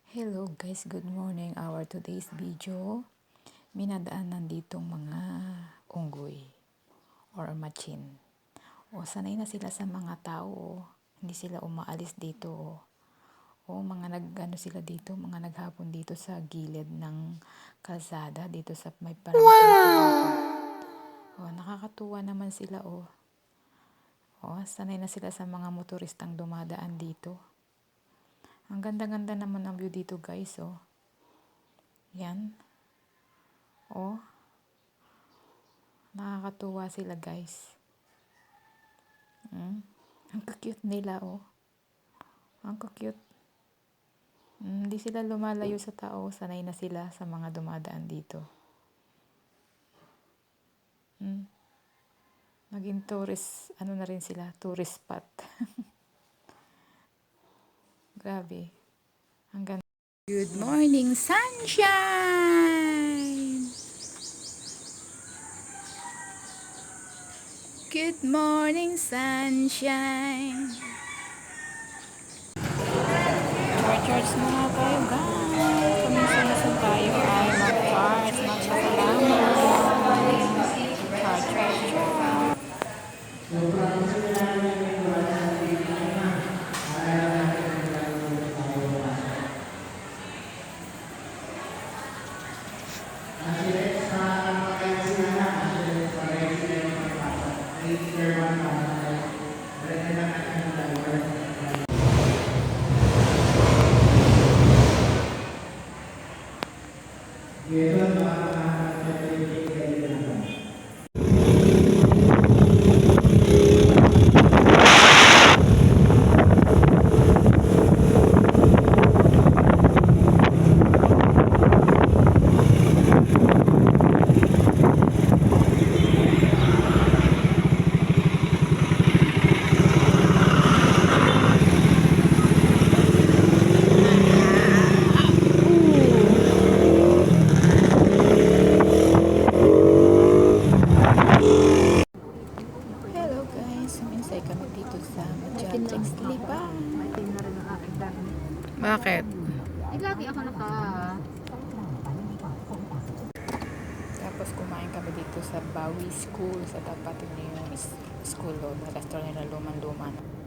Hello guys, good morning. Our today's video, minadaanan ditong mga unggoy or machin. O sanay na sila sa mga tao, hindi sila umaalis dito. O mga nagano sila dito, mga naghapon dito sa gilid ng kalsada, dito sa may parang O nakakatuwa naman sila O sanay na sila sa mga motoristang dumadaan dito. Ang ganda-ganda naman ng view dito guys, Yan. Nakakatuwa sila guys. Ang cute nila, Ang cute. Hindi sila lumalayo sa tao, sanay na sila sa mga dumadaan dito. Naging tourist, na rin sila, tourist spot. Grabe. Ang ganda. Good morning, sunshine! Good morning, sunshine! Mag-charge muna tayo, guys. Kuminsan tayo ay mag-charge. Magpasalamat. Charge. Hello guys, suminsay kami dito sa Majantex Lipa. Bakit? Lagi ako Tapos kumain kami dito sa Bawi School, sa tapat niyo yung school na restaurant nila Luman-Luman.